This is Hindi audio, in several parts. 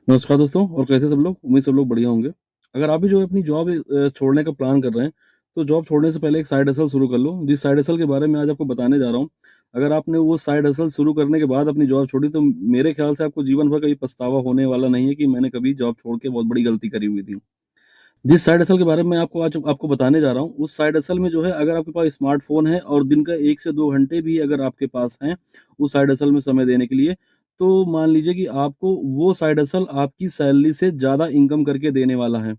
नमस्कार दोस्तों और कैसे सब लोग? उम्मीद सब लोग बढ़िया होंगे। अगर आप भी जो है अपनी जॉब छोड़ने का प्लान कर रहे हैं, तो जॉब छोड़ने से पहले एक साइड हसल शुरू कर लो, जिस साइड हसल के बारे में आज आपको बताने जा रहा हूँ। अगर आपने वो साइड हसल शुरू करने के बाद अपनी जॉब छोड़ी, तो मेरे ख्याल से आपको जीवन भर कभी पछतावा होने वाला नहीं है कि मैंने कभी जॉब छोड़ के बहुत बड़ी गलती करी हुई थी। जिस साइड हसल के बारे में आपको आज आपको बताने जा रहा हूँ, उस साइड हसल में जो है अगर आपके पास स्मार्टफ़ोन है और दिन का 1 से 2 घंटे भी अगर आपके पास हैं, उस साइड हसल में समय देने के लिए, तो मान लीजिए कि आपको वो साइड हसल आपकी सैलरी से ज़्यादा इनकम करके देने वाला है।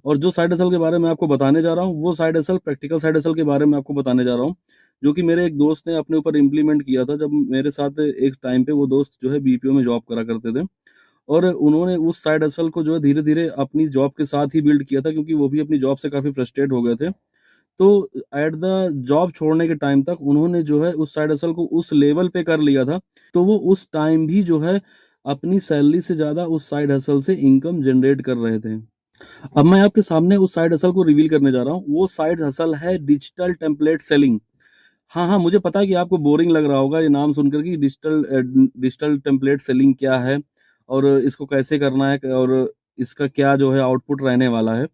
और जो साइड हसल के बारे में आपको बताने जा रहा हूँ, वो side hustle practical side hustle के बारे में आपको बताने जा रहा हूँ, जो कि मेरे एक दोस्त ने अपने ऊपर इम्प्लीमेंट किया था, जब मेरे साथ एक टाइम पे वो दोस्त जो है बीपीओ में जॉब करा करते थे। और उन्होंने उस साइड हसल को जो है धीरे-धीरे अपनी जॉब के साथ ही बिल्ड किया था, क्योंकि वो भी अपनी जॉब से काफ़ी फ्रस्ट्रेट हो गए थे। तो एट द जॉब छोड़ने के टाइम तक उन्होंने जो है उस साइड हसल को उस लेवल पे कर लिया था, तो वो उस टाइम भी जो है अपनी सैलरी से ज़्यादा उस साइड हसल से इनकम जनरेट कर रहे थे। अब मैं आपके सामने उस साइड हसल को रिवील करने जा रहा हूँ। वो साइड हसल है डिजिटल टेम्पलेट सेलिंग। हाँ, हाँ, मुझे पता है कि आपको बोरिंग लग रहा होगा ये नाम सुनकर कि डिजिटल टेम्पलेट सेलिंग क्या है और इसको कैसे करना है और इसका क्या जो है आउटपुट रहने वाला है।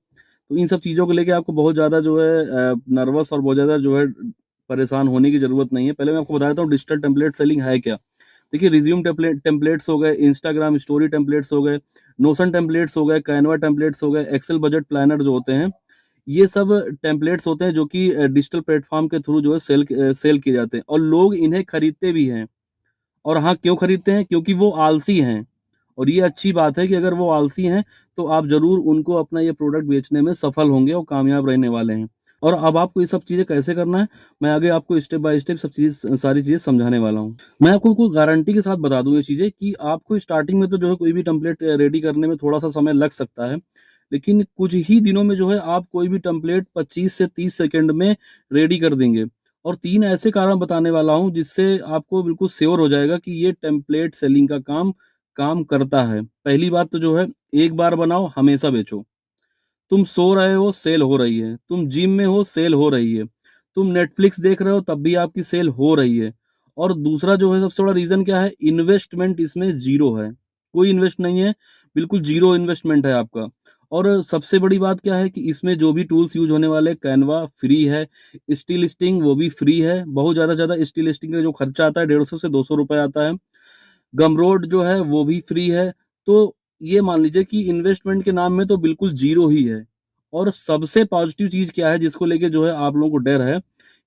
तो इन सब चीज़ों को लेके आपको बहुत ज़्यादा जो है नर्वस और बहुत ज़्यादा जो है परेशान होने की ज़रूरत नहीं है। पहले मैं आपको बता देता हूँ डिजिटल टेम्पलेट सेलिंग है क्या? देखिए, रिज़्यूम टेम्पलेट्स हो गए, इंस्टाग्राम स्टोरी टेम्पलेट्स हो गए, नोशन टेम्पलेट्स हो गए, कैनवा टेम्पलेट्स हो गए, एक्सेल बजट प्लानर जो होते हैं, ये सब टेम्पलेट्स होते हैं जो कि डिजिटल प्लेटफ़ॉर्म के थ्रू जो है सेल किए जाते हैं और लोग इन्हें खरीदते भी हैं। और हाँ, क्यों खरीदते हैं? क्योंकि वो आलसी हैं और ये अच्छी बात है कि अगर वो आलसी हैं, तो आप ज़रूर उनको अपना ये प्रोडक्ट बेचने में सफल होंगे और कामयाब रहने वाले हैं। और अब आपको ये सब चीज़ें कैसे करना है, मैं आगे आपको स्टेप बाय स्टेप सारी चीज़ें समझाने वाला हूँ। मैं आपको कोई गारंटी के साथ बता दूँ ये चीज़ें कि आपको स्टार्टिंग में तो जो है कोई भी टेम्पलेट रेडी करने में थोड़ा-सा समय लग सकता है। लेकिन कुछ ही दिनों में जो है आप कोई भी टेम्पलेट 25 से 30 सेकंड में रेडी कर देंगे। और 3 ऐसे कारण बताने वाला हूँ जिससे आपको बिल्कुल श्योर हो जाएगा कि ये टेम्पलेट सेलिंग का काम काम करता है। पहली बात तो जो है, एक बार बनाओ हमेशा बेचो। तुम सो रहे हो, सेल हो रही है। तुम जिम में हो, सेल हो रही है। तुम नेटफ्लिक्स देख रहे हो, तब भी आपकी सेल हो रही है। और दूसरा जो है सबसे बड़ा रीज़न क्या है? इन्वेस्टमेंट इसमें ज़ीरो है। कोई इन्वेस्ट नहीं है, बिल्कुल ज़ीरो इन्वेस्टमेंट है आपका। और सबसे बड़ी बात क्या है कि इसमें जो भी टूल्स यूज़ होने वाले, कैनवा फ्री है, स्टिल लिस्टिंग वो भी फ्री है। बहुत ज़्यादा स्टिल लिस्टिंग का जो खर्चा आता है, 150 से 200 रुपए आता है। गमरोड जो है वो भी फ्री है। तो ये मान लीजिए कि इन्वेस्टमेंट के नाम में तो बिल्कुल ज़ीरो ही है। और सबसे पॉज़िटिव चीज़ क्या है जिसको लेके जो है आप लोगों को डर है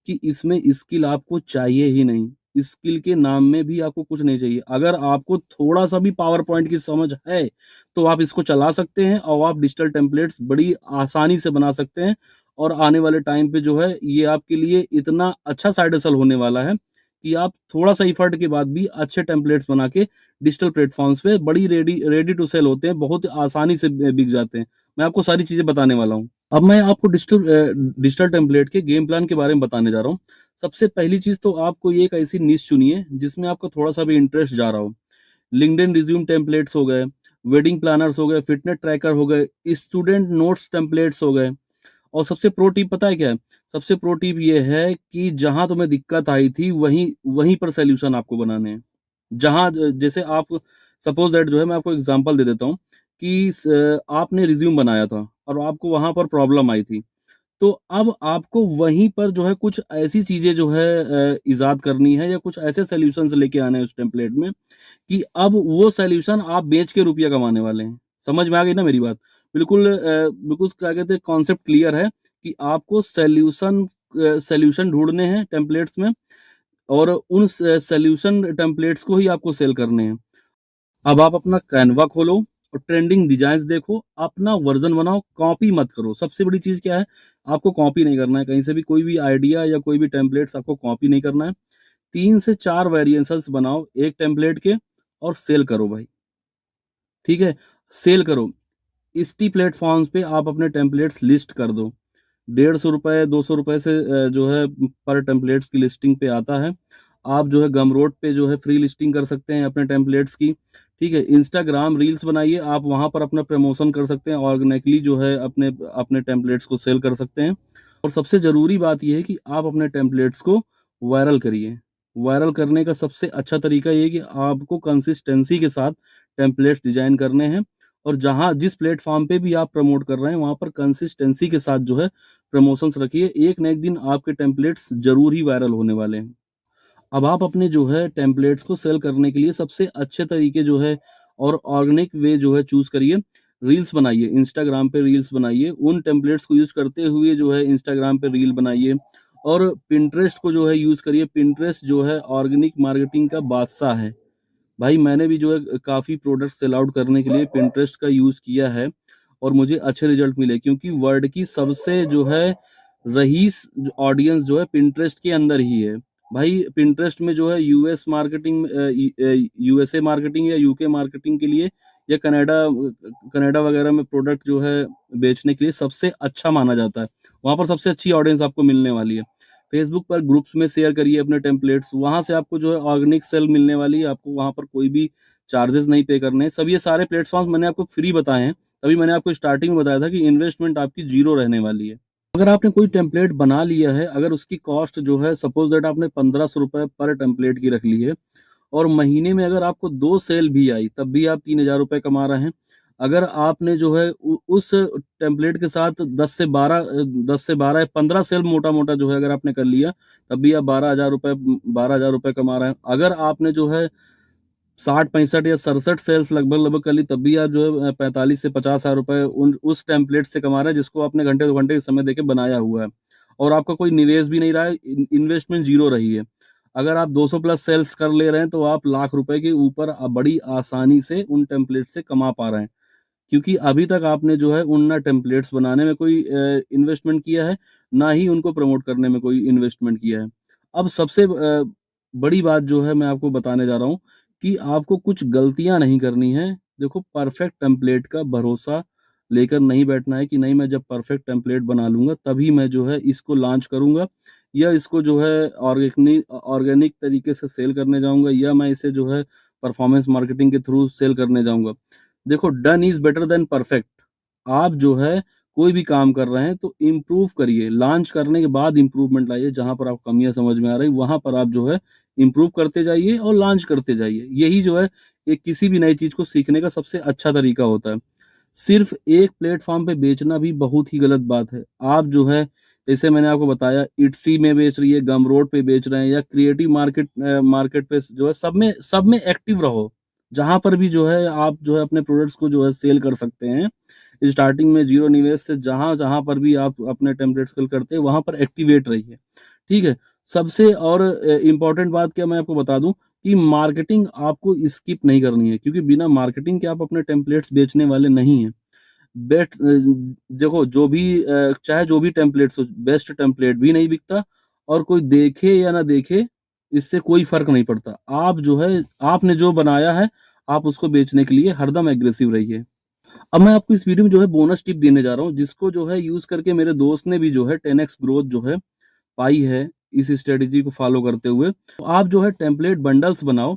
कि इसमें स्किल आपको चाहिए ही नहीं। स्किल के नाम में भी आपको कुछ नहीं चाहिए। अगर आपको थोड़ा-सा भी पावर पॉइंट की समझ है, तो आप इसको चला सकते हैं और आप डिजिटल टेम्पलेट्स बड़ी आसानी से बना सकते हैं। और आने वाले टाइम पे जो है ये आपके लिए इतना अच्छा साइड हसल होने वाला है कि आप थोड़ा-सा एफर्ट के बाद भी अच्छे टेम्पलेट्स बना के डिजिटल प्लेटफ़ॉर्म्स पे बड़ी रेडी रेडी टू सेल होते हैं, बहुत आसानी से बिक जाते हैं। मैं आपको सारी चीज़ें बताने वाला हूँ। अब मैं आपको डिजिटल टेम्पलेट के गेम प्लान के बारे में बताने जा रहा हूँ। सबसे पहली चीज़ तो आपको ये एक ऐसी निश चुनिए जिसमें आपका थोड़ा-सा भी इंटरेस्ट जा रहा हो। लिंक्डइन रिज्यूम टेम्पलेट्स हो गए, वेडिंग प्लानर्स हो गए, फिटनेस ट्रैकर हो गए, स्टूडेंट नोट्स टेम्पलेट्स हो गए। और सबसे प्रो टिप पता है क्या है? सबसे प्रो टिप ये है कि जहाँ तुम्हें दिक्कत आई थी वहीं वहीं पर सॉल्यूशन आपको बनाने हैं। जहाँ जैसे आप सपोज़ दैट जो है मैं आपको एग्ज़ाम्पल दे देता हूँ कि आपने रिज़्यूम बनाया था और आपको वहाँ पर प्रॉब्लम आई थी। तो अब आपको वहीं पर जो है कुछ ऐसी चीज़ें जो है इज़ाद करनी है या कुछ ऐसे सॉल्यूशंस लेके आने हैं उस टेम्पलेट में कि अब वो सॉल्यूशन आप बेच के रुपया कमाने वाले हैं। समझ में आ गई ना मेरी बात? बिल्कुल क्या कहते हैं कॉन्सेप्ट क्लियर है कि आपको सॉल्यूशन ढूँढने हैं टेम्पलेट्स में और उन सॉल्यूशन टेम्पलेट्स को ही आपको सेल करने हैं। अब आप अपना कैनवा खोलो और ट्रेंडिंग डिज़ाइन्स देखो, अपना वर्ज़न बनाओ, कॉपी मत करो। सबसे बड़ी चीज़ क्या है? आपको कॉपी नहीं करना है कहीं से भी कोई भी आइडिया या कोई भी टेम्पलेट्स आपको कॉपी नहीं करना है। 3 से 4 वेरिएशंस बनाओ एक टेम्पलेट के और सेल करो भाई, ठीक है? सेल करो। इस्टी प्लेटफ़ॉर्म्स पे आप अपने टेम्पलेट्स लिस्ट कर दो। ₹150 ₹200 से जो है पर टेम्पलेट्स की लिस्टिंग पे आता है। आप जो है गमरोड पे जो है फ्री लिस्टिंग कर सकते हैं अपने टेम्पलेट्स की, ठीक है? इंस्टाग्राम रील्स बनाइए, आप वहाँ पर अपना प्रमोशन कर सकते हैं, ऑर्गेनिकली जो है अपने अपने टेम्पलेट्स को सेल कर सकते हैं। और सबसे ज़रूरी बात ये है कि आप अपने टेम्पलेट्स को वायरल करिए। वायरल करने का सबसे अच्छा तरीका ये है कि आपको कंसिस्टेंसी के साथ टेम्पलेट्स डिज़ाइन करने हैं और जहाँ जिस प्लेटफॉर्म पे भी आप प्रमोट कर रहे हैं वहाँ पर कंसिस्टेंसी के साथ जो है प्रमोशंस रखिए। एक न एक दिन आपके टेम्पलेट्स जरूर ही वायरल होने वाले हैं। अब आप अपने जो है टेम्पलेट्स को सेल करने के लिए सबसे अच्छे तरीके जो है और ऑर्गेनिक वे जो है चूज करिए। रील्स बनाइए, इंस्टाग्राम पे रील्स बनाइए, उन टेम्पलेट्स को यूज करते हुए जो है इंस्टाग्राम पे रील बनाइए। और पिंटरेस्ट को जो है यूज करिए। पिंटरेस्ट जो है ऑर्गेनिक मार्केटिंग का बादशाह है। भाई मैंने भी जो है काफ़ी प्रोडक्ट सेल आउट करने के लिए पिंटरेस्ट का यूज़ किया है और मुझे अच्छे रिजल्ट मिले, क्योंकि वर्ल्ड की सबसे जो है रईस ऑडियंस जो है पिंटरेस्ट के अंदर ही है। भाई पिंटरेस्ट में जो है यूएस मार्केटिंग, यूएसए मार्केटिंग या यूके मार्केटिंग के लिए या कनाडा कनाडा वगैरह में प्रोडक्ट जो है बेचने के लिए सबसे अच्छा माना जाता है। वहाँ पर सबसे अच्छी ऑडियंस आपको मिलने वाली है। फेसबुक पर ग्रुप्स में शेयर करिए अपने टेम्पलेट्स, वहाँ से आपको जो है ऑर्गेनिक सेल मिलने वाली है। आपको वहाँ पर कोई भी चार्जेस नहीं पे करने हैं। सब ये सारे प्लेटफॉर्म्स मैंने आपको फ्री बताए हैं। तभी मैंने आपको स्टार्टिंग में बताया था कि इन्वेस्टमेंट आपकी जीरो रहने वाली है। अगर आपने कोई टेम्पलेट बना लिया है, अगर उसकी कॉस्ट जो है सपोज दैट आपने 1500 रुपये पर टेम्पलेट की रख ली है और महीने में अगर आपको 2 सेल भी आई तब भी आप 3000 रुपये कमा रहे हैं। अगर आपने जो है उस टेम्पलेट के साथ 10 से 12 15 सेल मोटा मोटा जो है अगर आपने कर लिया तब भी आप 12,000 रुपये कमा रहे हैं। अगर आपने जो है 60 65 या 67 सेल्स लगभग लगभग कर ली तब भी आप जो है 45 से 50 हजार रुपए उस टेम्पलेट से कमा रहे हैं जिसको आपने घंटे 2 घंटे के समय देके बनाया हुआ है। और आपका कोई निवेश भी नहीं रहा है, इन्वेस्टमेंट जीरो रही है। अगर आप 200 प्लस सेल्स कर ले रहे हैं तो आप लाख रुपए के ऊपर बड़ी आसानी से उन टेम्पलेट से कमा पा रहे हैं, क्योंकि अभी तक आपने जो है उन ना टेम्पलेट्स बनाने में कोई इन्वेस्टमेंट किया है, ना ही उनको प्रमोट करने में कोई इन्वेस्टमेंट किया है। अब सबसे बड़ी बात जो है मैं आपको बताने जा रहा हूँ कि आपको कुछ गलतियां नहीं करनी है। देखो, परफेक्ट टेम्पलेट का भरोसा लेकर नहीं बैठना है कि नहीं मैं जब परफेक्ट टेम्पलेट बना लूंगा तभी मैं जो है इसको लॉन्च करूंगा या इसको जो है ऑर्गेनिक तरीके से सेल करने जाऊंगा या मैं इसे जो है परफॉर्मेंस मार्केटिंग के थ्रू सेल करने जाऊंगा। देखो, done is better than perfect. आप जो है कोई भी काम कर रहे हैं तो इम्प्रूव करिए, लॉन्च करने के बाद इम्प्रूवमेंट लाइए। जहां पर आप कमियां समझ में आ रही वहां पर आप जो है इम्प्रूव करते जाइए और लॉन्च करते जाइए। यही जो है एक किसी भी नई चीज को सीखने का सबसे अच्छा तरीका होता है। सिर्फ एक प्लेटफॉर्म पे बेचना भी बहुत ही गलत बात है। आप जो है जैसे मैंने आपको बताया इट्सी में बेच रही है, गमरोड पे बेच रहे हैं या क्रिएटिव मार्केट पे जो है सब में एक्टिव रहो। जहां पर भी जो है आप जो है अपने प्रोडक्ट्स को जो है सेल कर सकते हैं स्टार्टिंग में जीरो निवेश से। जहां जहां पर भी आप अपने टेम्पलेट सेल करते हैं वहां पर एक्टिवेट रहिए। ठीक है। सबसे और इम्पोर्टेंट बात क्या मैं आपको बता दूं कि मार्केटिंग आपको स्किप नहीं करनी है, क्योंकि बिना मार्केटिंग के आप अपने टेम्पलेट्स बेचने वाले नहीं हैं। देखो, जो भी चाहे जो भी टेम्पलेट्स हो, बेस्ट टेम्पलेट भी नहीं बिकता और कोई देखे या ना देखे इससे कोई फर्क नहीं पड़ता। आप जो है आपने जो बनाया है आप उसको बेचने के लिए हरदम एग्रेसिव रहिए। अब मैं आपको इस वीडियो में जो है बोनस टिप देने जा रहा हूँ, जिसको जो है यूज करके मेरे दोस्त ने भी जो है 10x ग्रोथ जो है पाई है इस स्ट्रेटेजी को फॉलो करते हुए। तो आप जो है टेम्पलेट बंडल्स बनाओ।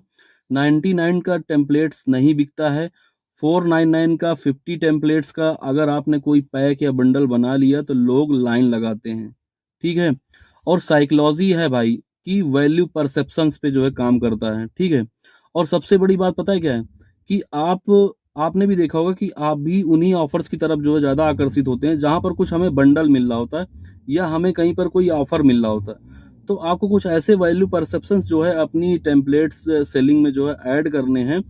99 का टेम्पलेट्स नहीं बिकता है। 499 का 50 टेम्पलेट्स का अगर आपने कोई पैक या बंडल बना लिया तो लोग लाइन लगाते हैं। ठीक है। और साइकोलॉजी है भाई कि वैल्यू परसेप्शंस पे जो है काम करता है। ठीक है। और सबसे बड़ी बात पता है क्या है कि आपने भी देखा होगा कि आप भी उन्हीं ऑफर्स की तरफ जो है ज़्यादा आकर्षित होते हैं जहां पर कुछ हमें बंडल मिल रहा होता है या हमें कहीं पर कोई ऑफर मिल रहा होता है। तो आपको कुछ ऐसे वैल्यू परसेप्शंस जो है अपनी टेम्पलेट्स सेलिंग में जो है ऐड करने हैं,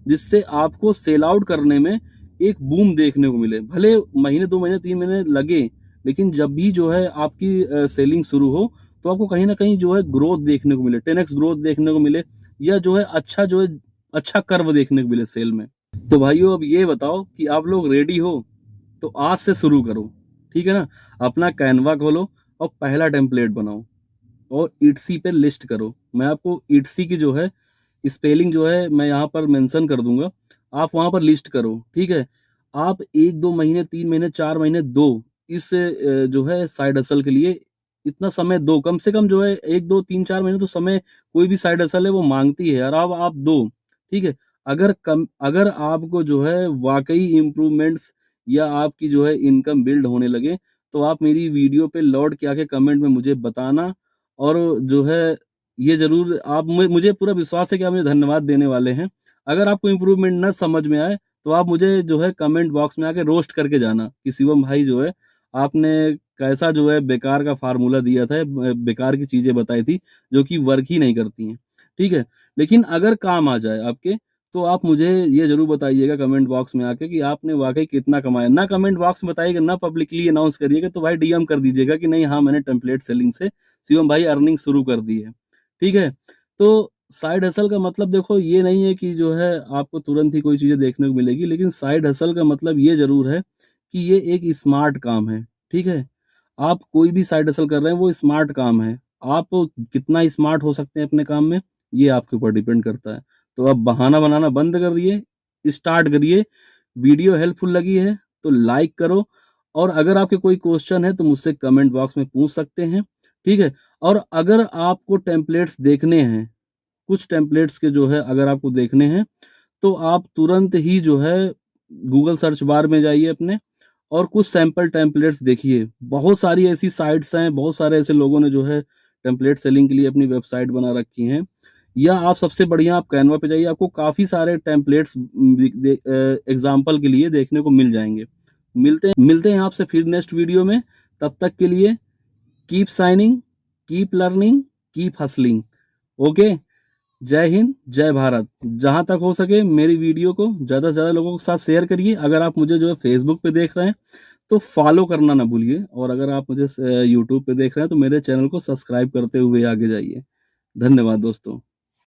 जिससे आपको सेल आउट करने में एक बूम देखने को मिले। भले महीने 2 महीने 3 महीने लगे, लेकिन जब भी जो है आपकी सेलिंग शुरू हो तो आपको कहीं ना कहीं जो है ग्रोथ देखने को मिले, 10x ग्रोथ देखने को मिले या जो है अच्छा कर्व देखने को मिले सेल में। तो भाइयों, अब ये बताओ कि आप लोग रेडी हो? तो आज से शुरू करो। ठीक है ना। अपना कैनवा खोलो और पहला टेम्पलेट बनाओ और इट्सी पे लिस्ट करो। मैं आपको इट्सी की जो है स्पेलिंग जो है मैं यहाँ पर मेंशन कर दूंगा, आप वहां पर लिस्ट करो। ठीक है। आप 1 2 महीने 3 महीने 4 महीने दो इस जो है साइड हसल के लिए। इतना समय दो, कम से कम जो है 1 2 3 4 महीने तो समय कोई भी साइड हसल है वो मांगती है यार। अब आप दो। ठीक है। अगर आपको जो है वाकई इम्प्रूवमेंट्स या आपकी जो है इनकम बिल्ड होने लगे तो आप मेरी वीडियो पे लौट के आके कमेंट में मुझे बताना। और जो है ये जरूर आप मुझे पूरा विश्वास है कि आप मुझे धन्यवाद देने वाले हैं। अगर आपको इम्प्रूवमेंट न समझ में आए तो आप मुझे जो है कमेंट बॉक्स में आके रोस्ट करके जाना कि शिवम भाई जो है आपने कैसा जो है बेकार का फार्मूला दिया था, बेकार की चीजें बताई थी जो कि वर्क ही नहीं करती हैं। ठीक है, लेकिन अगर काम आ जाए आपके, तो आप मुझे ये जरूर बताइएगा कमेंट बॉक्स में आके कि आपने वाकई कितना कमाया। ना कमेंट बॉक्स में बताइएगा, ना पब्लिकली अनाउंस करिएगा, तो भाई डीएम कर दीजिएगा कि नहीं हाँ मैंने टेम्पलेट सेलिंग से शिवम भाई अर्निंग शुरू कर दी है। ठीक है, तो साइड हसल का मतलब देखो ये नहीं है कि जो है आपको तुरंत ही कोई चीजें देखने को मिलेगी, लेकिन साइड हसल का मतलब ये जरूर है कि ये एक स्मार्ट काम है। ठीक है, आप कोई भी साइड हसल कर रहे हैं वो स्मार्ट काम है। आप कितना स्मार्ट हो सकते हैं अपने काम में, ये आपके ऊपर डिपेंड करता है। तो आप बहाना बनाना बंद कर दिए, स्टार्ट करिए। वीडियो हेल्पफुल लगी है तो लाइक करो, और अगर आपके कोई क्वेश्चन है तो मुझसे कमेंट बॉक्स में पूछ सकते हैं। ठीक है, और अगर आपको टेम्पलेट्स देखने हैं, कुछ टेम्पलेट्स के जो है अगर आपको देखने हैं, तो आप तुरंत ही जो है गूगल सर्च बार में जाइए अपने, और कुछ सैंपल टेम्पलेट्स देखिए। बहुत सारी ऐसी साइट्स हैं, बहुत सारे ऐसे लोगों ने जो है टेम्पलेट सेलिंग के लिए अपनी वेबसाइट बना रखी हैं। या आप सबसे बढ़िया आप कैनवा पे जाइए, आपको काफ़ी सारे टेम्पलेट्स एग्जाम्पल के लिए देखने को मिल जाएंगे। मिलते हैं आपसे फिर नेक्स्ट वीडियो में। तब तक के लिए keep signing, keep learning, keep hustling. Okay, जय हिंद, जय भारत। जहां तक हो सके मेरी वीडियो को ज़्यादा से ज़्यादा लोगों के साथ शेयर करिए। अगर आप मुझे जो है फेसबुक पे देख रहे हैं तो फॉलो करना ना भूलिए, और अगर आप मुझे यूट्यूब पे देख रहे हैं तो मेरे चैनल को सब्सक्राइब करते हुए आगे जाइए। धन्यवाद दोस्तों।